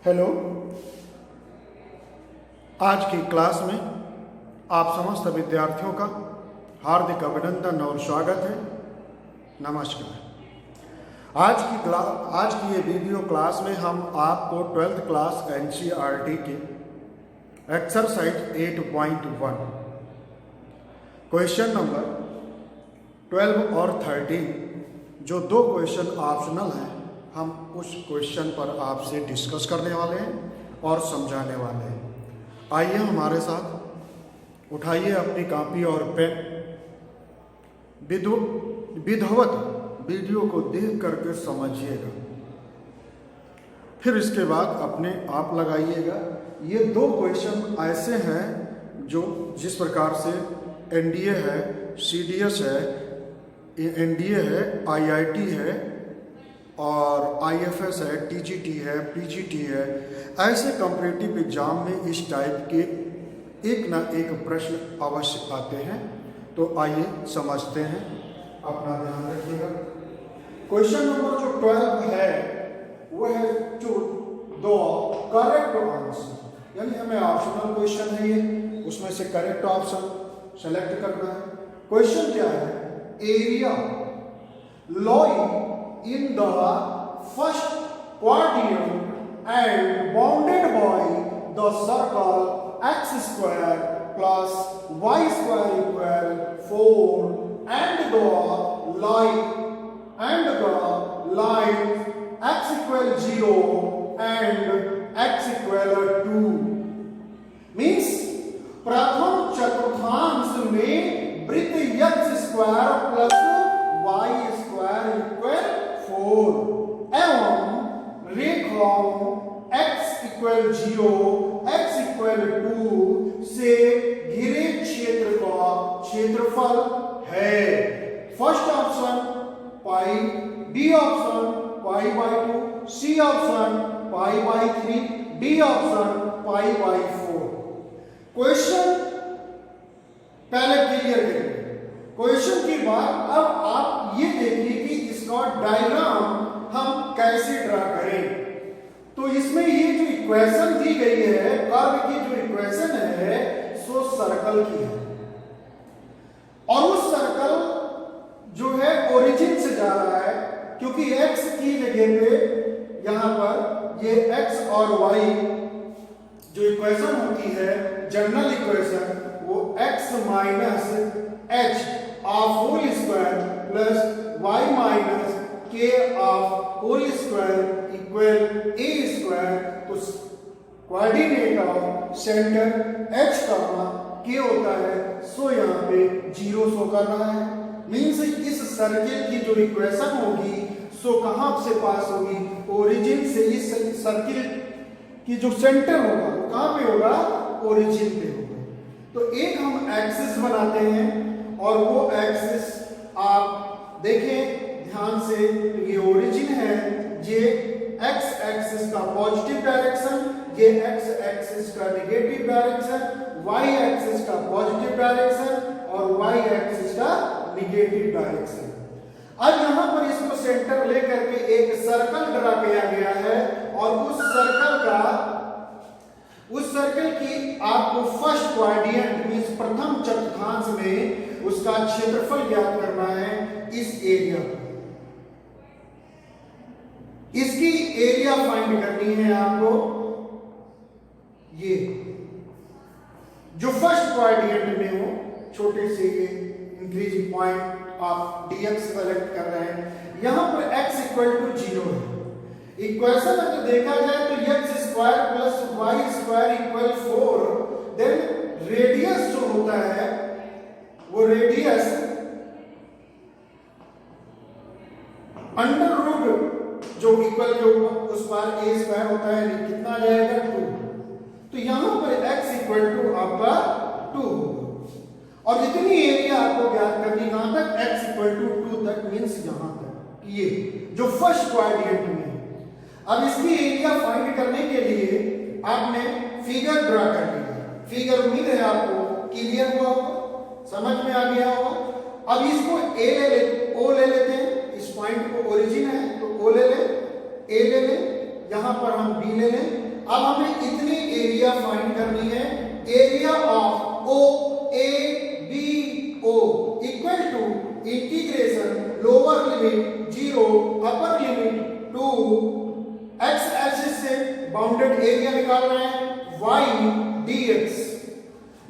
Hello. आज की class में आप समस्त विद्यार्थियों का हार्दिक अभिनंदन और स्वागत है। नमस्कार। आज की ये वीडियो क्लास में हम आपको 12th क्लास एनसीईआरटी के एक्सरसाइज 8.1 क्वेश्चन नंबर 12 और 13 जो दो क्वेश्चन ऑप्शनल हैं, हम उस क्वेश्चन पर आपसे डिस्कस करने वाले हैं और समझाने वाले हैं। आइए हमारे साथ, उठाइए अपनी कॉपी और पेन, विधिवत वीडियो को देख करके समझिएगा, फिर इसके बाद अपने आप लगाइएगा। ये दो क्वेश्चन ऐसे हैं जो जिस प्रकार से एनडीए है, सीडीएस है, एनडीए है, आईआईटी है और आईएफएस है, टीजीटी है, पीजीटी है, ऐसे कॉम्पिटिटिव एग्जाम में इस टाइप के एक ना एक प्रश्न अवश्य आते हैं। तो आइए समझते हैं, अपना ध्यान रखिएगा। क्वेश्चन नंबर जो 12 है वो है दो करेक्ट आंसर, यानी हमें ऑप्शनल क्वेश्चन है ये, उसमें से करेक्ट ऑप्शन सेलेक्ट करना है। क्वेश्चन क्या है? Area lying in the first quadrant and bounded by the circle x square plus y square equal 4 and the line x equal 0 and x equal 2 means प्रथम चतुर्थांश में वृत्त x square plus y square equal 4 एवं रेखाओं x equal 0, x equal 2 से घिरे क्षेत्र का क्षेत्रफल है। First option pi, B option pi by 2, C option pi by 3, D option pi by 4। Question पहले क्लियर करेंगे। क्वेश्चन के बाद अब आप ये देखिए कि इसका डायग्राम हम कैसे ड्रा करें। तो इसमें ये जो इक्वेशन दी गई है, कर्व की जो इक्वेशन है सो सर्कल की है, और उस सर्कल जो है ओरिजिन से जा रहा है, क्योंकि x की जगह पे यहां पर ये x और y जो इक्वेशन होती है जनरल इक्वेशन, वो x minus h of whole square plus y minus k of whole square equal a square. तो कोऑर्डिनेट ऑफ सेंटर h का k होता है, सो यहाँ पे 0 शो कर रहा है। मीन्स इस सर्किल की जो इक्वेशन होगी सो कहाँ से पास होगी? ओरिजिन से। इस सर्किल की जो सेंटर होगा वो कहाँ पे होगा? ओरिजिन पे होगा। तो एक हम एक्सिस बनाते हैं, और वो एक्सिस आप देखें ध्यान से, तो ये ओरिजिन है, ये x एक्सिस का पॉजिटिव डायरेक्शन, ये x एक्सिस का नेगेटिव डायरेक्शन, y एक्सिस का पॉजिटिव डायरेक्शन और y एक्सिस का नेगेटिव डायरेक्शन। अब यहाँ पर इसको सेंटर लेकर के एक सर्कल ड्रा किया गया है, और उस सर्कल की आपको फर्स्ट क्वाड्रेंट मींस प्रथम चतुर्थांश में उसका क्षेत्रफल ज्ञात करना है। इस एरिया को, इसकी एरिया फाइंड करनी है आपको। ये जो फर्स्ट क्वाड्रेंट में हो, छोटे से ये इंक्रीजिंग पॉइंट आप dx सेलेक्ट कर रहे हैं, यहां पर x इक्वल टू 0 है। इक्वेशन अगर देखा जाए तो x square plus y square equal 4, then radius जो होता है वो रेडियस अंडर रूट जो इक्वल के उस पर a स्क्वायर होता है, कितना आ जाएगा? 2। तो यहां पर x इक्वल टू आपका 2 होगा, और इतनी एरिया आपको ज्ञात करनी कहां तक? x इक्वल टू 2 तक, मींस यहां तक, ये जो फर्स्ट क्वाड्रेंट में है। अब इसकी एरिया फाइंड करने के लिए आपने फिगर ड्रा कर लिया। फिगर उम्मीद है आपको क्लियर हुआ होगा, समझ में आ गया होगा। अब इसको ओ ले लेते हैं, इस पॉइंट को ओरिजिन है तो ओ ले लें, ए ले लें, यहां पर हम बी ले लें, अब हमें इतनी एरिया फाइंड करनी है। Area of O A B O equal to integration lower limit 0 upper limit 2 x axis से बाउंडेड एरिया निकाल रहे हैं y dx।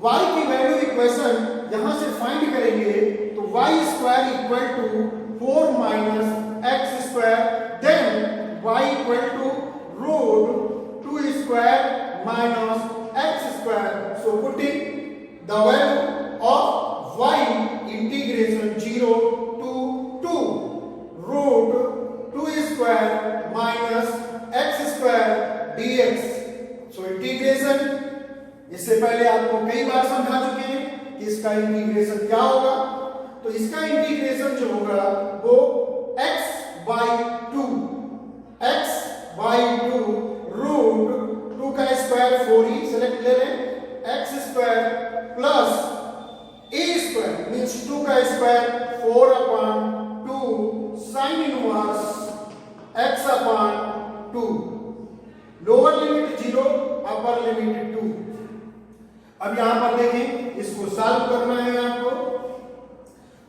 y की वैल्यू इक्वेशन यहां से फाइंड करेंगे तो y square equal to 4 minus x square, then y equal to root 2 square minus x square. So putting the value of y integration 0 to 2 root 2 square minus x square dx। So integration इससे पहले आपको कई बार समझा चुके हैं कि इसका integration क्या होगा। तो इसका इंटीग्रेशन जो होगा वो x by 2 रूट 2 का स्क्वायर 4e सेलेक्ट ले लें, x square plus a square means 2 का square 4 upon 2 sine inverse x upon 2, lower limit 0 upper limit 2। अब यहां पर देखें, इसको सॉल्व करना है आपको।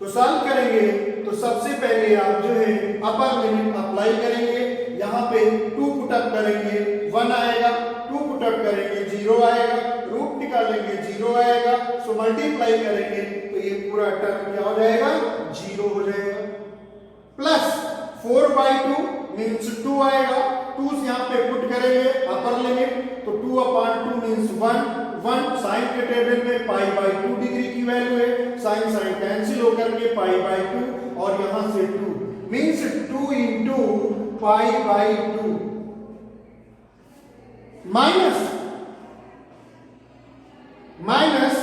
तो सॉल्व करेंगे तो सबसे पहले आप जो है अपर लिमिट अप्लाई करेंगे। यहां पे 2 पुट अप करेंगे 1 आएगा, 2 पुट अप करेंगे 0 आएगा, रूट निकालेंगे 0 आएगा। सो मल्टीप्लाई करेंगे तो ये पूरा टर्म क्या हो जाएगा 0 हो जाएगा। प्लस 4/2 मींस 2 आएगा, 2 यहां पे पुट करेंगे अपर लिमिट तो 2 अपॉन 2 मींस 1 साइन के टेबल में पाई बाई 2 डिग्री की वैल्यू है, साइन साइन कैंसिल होकर के पाई बाई 2 और यहां से 2 means 2 into pi by 2 minus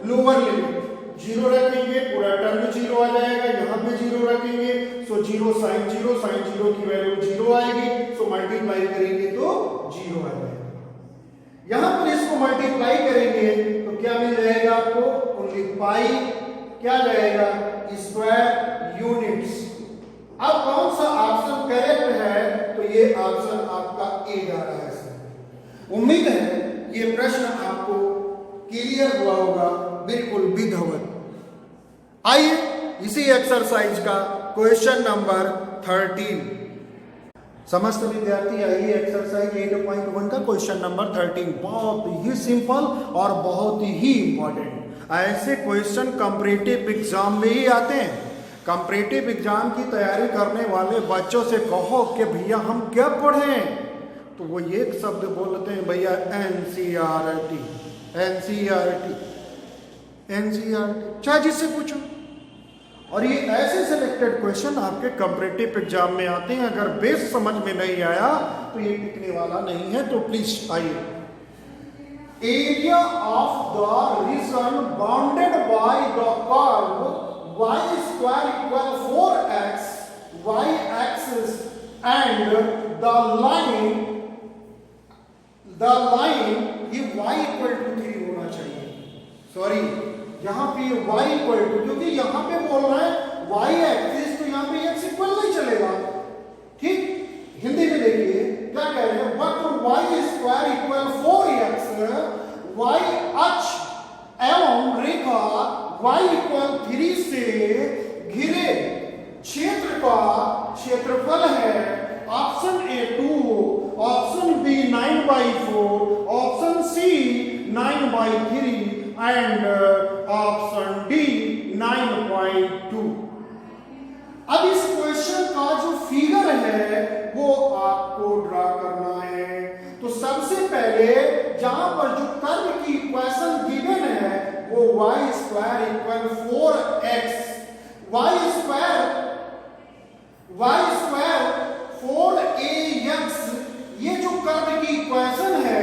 lower limit 0 रखेंगे, पूरा टर्म 0 आ जाएगा, यहां पे 0 रखेंगे। सो 0 साइन 0 की वैल्यू 0 आएगी। सो मल्टीप्लाई करेंगे तो 0 आ जाएगा। यहां पर इसको मल्टीप्लाई करेंगे तो क्या मिल जाएगा आपको, ओनली पाई क्या जाएगा स्क्वायर यूनिट्स। अब कौन सा ऑप्शन करेक्ट है, तो ये ऑप्शन आपका ए जा रहा है। उम्मीद है ये प्रश्न आपको क्लियर हुआ होगा बिल्कुल विधिवत। आइए इसी एक्सरसाइज का क्वेश्चन नंबर 13। समस्त विद्यार्थी आइए एक्सरसाइज 8.1 का क्वेश्चन नंबर 13 बहुत ही सिंपल और बहुत ही इंपॉर्टेंट। ऐसे क्वेश्चन कॉम्पिटिटिव एग्जाम में ही आते हैं। कॉम्पिटिटिव एग्जाम की तैयारी करने वाले बच्चों से कहो कि भैया हम क्या पढ़ें, तो वो एक शब्द बोलते हैं भैया एनसीईआरटी, चाहे जिससे पूछो। और ये ऐसे सिलेक्टेड क्वेश्चन आपके कॉम्पिटिटिव एग्जाम में आते हैं। अगर बेस समझ में नहीं आया तो ये टिकने वाला नहीं है। तो प्लीज आइए, area of the reason bounded by the curve y square equal 4x y axis and the line ये y इक्वल टू 3 होना चाहिए। सॉरी, यहां पे y इक्वल टू, क्योंकि यहां पे बोल रहा है y एक्सिस, तो यहां पे x इक्वल नहीं चलेगा। ठीक, हिंदी में देखिए क्या कह रहे हैं, वक्र y square equal 4x y अक्ष एवं रेखा y इक्वल 3 से घिरे क्षेत्र का क्षेत्रफल है। Option A 2, option B 9/4, option C 9/3 and option D 9.2। अब इस क्वेश्चन का जो फिगर है वो आपको ड्रा करना है। तो सबसे पहले जहां पर जो कर्व की इक्वेशन गिवन है वो y square equal 4x, y square 4ax, ये जो कर्व की इक्वेशन है,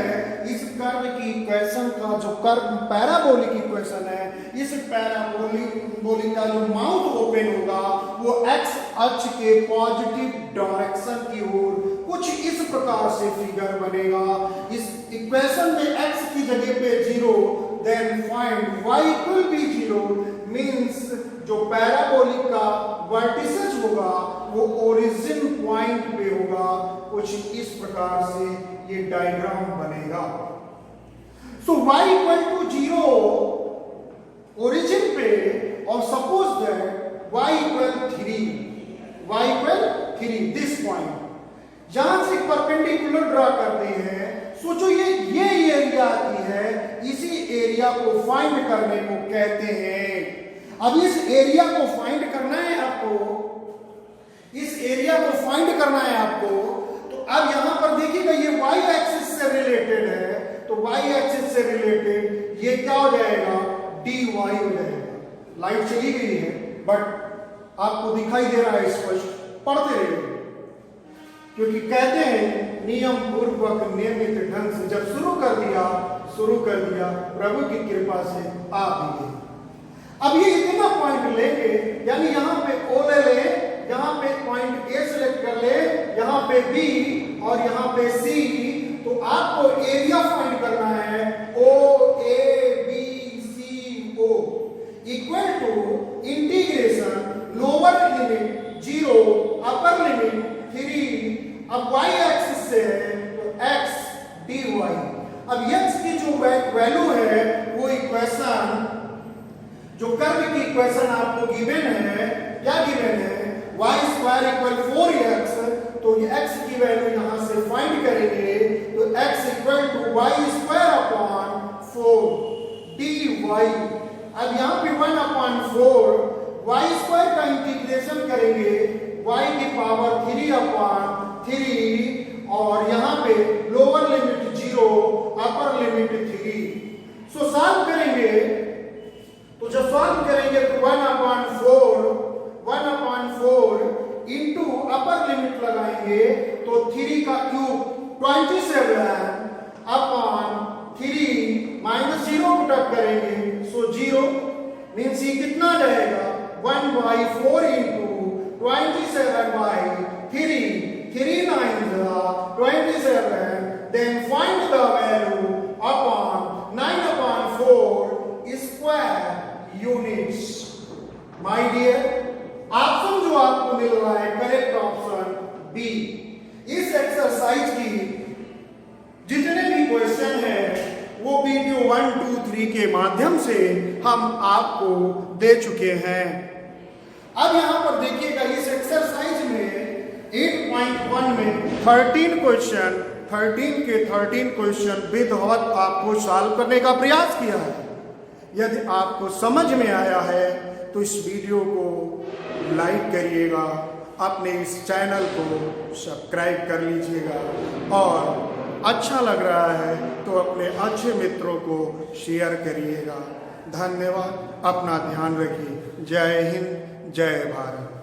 इस कर्व की इक्वेशन का जो कर्व पैराबोलिक इक्वेशन है, इस पैराबोलिक का जो माउथ ओपन होगा वो x अक्ष के पॉजिटिव डायरेक्शन की ओर कुछ इस प्रकार से फिगर बनेगा। इस इक्वेशन में x की जगह पे 0, देन फाइंड y इक्वल भी 0 मींस जो पैराबोलिक का वर्टिसेस होगा वो ओरिजिन पॉइंट पे होगा। कुछ इस प्रकार से ये डायग्राम बनेगा। सो y इक्वल टू 0 ओरिजिन पे और suppose that y equal 3 this point, जहां से परपेंडिकुलर ड्रा करते हैं। सोचो ये एरिया आती है, इसी एरिया को फाइंड करने को कहते हैं। अब इस एरिया को फाइंड करना है आपको, इस एरिया को फाइंड करना है आपको। तो अब यहां पर देखिएगा ये y एक्सिस से रिलेटेड है, तो y एक्सिस से रिलेटेड ये क्या हो जाएगा, dy हो जाएगा। लाइट चली गई है बट आपको दिखाई दे रहा है स्पष्ट, पढ़ते रहिए, क्योंकि कहते हैं नियम पूर्वक नियमित ढंग से जब शुरू कर दिया प्रभु की कृपा से आप भी। अब ये इतना पॉइंट लेंगे, यानी यहां पे O ले ले, यहां पे पॉइंट A सिलेक्ट कर ले, यहां पे B और यहां पे C। तो आपको एरिया फाइंड करना है OABCO equal to integration lower limit 0 upper limit 3। अब y एक्सिस से है तो x dy। अब x की जो वैल्यू है वो इक्वेशन, जो कर्व की इक्वेशन आपको गिवन है, क्या गिवन है, y स्क्वायर इक्वल 4x। तो ये x की वैल्यू यहां से फाइंड करेंगे, तो x equal to y square upon 4 dy। अब यहां पे 1 अपॉन 4 y स्क्वायर का इंटीग्रेशन करेंगे y की पावर 3 अपॉन 3 और यहां पे lower limit 0 upper limit 3। So solve करेंगे, तो जब सॉल्व करेंगे तो 1 अपॉन 4 इंटू अपर लिमिट लगाएंगे तो 3 का क्यूब 27 अपॉन 3 माइनस 0 पुटअप करेंगे, सो 0 मीन्स ये कितना जाएगा 1/4 into 27/3 3 9 27, then find the value upon 9 upon 4 square units। My dear, option जो आपको मिल रहा है करेक्ट ऑप्शन बी। इस एक्सरसाइज की जितने भी क्वेश्चन है वो वीडियो 1 2 3 के माध्यम से हम आपको दे चुके हैं। अब यहां पर देखिएगा इस एक्सरसाइज में 8.1 में 13 के 13 क्वेश्चन विधिवत आपको सॉल्व करने का प्रयास किया है। यदि आपको समझ में आया है तो इस वीडियो को लाइक करिएगा, अपने इस चैनल को सब्सक्राइब कर लीजिएगा और अच्छा लग रहा है तो अपने अच्छे मित्रों को शेयर करिएगा। धन्यवाद, अपना ध्यान रखिए। जय हिंद, जय भारत।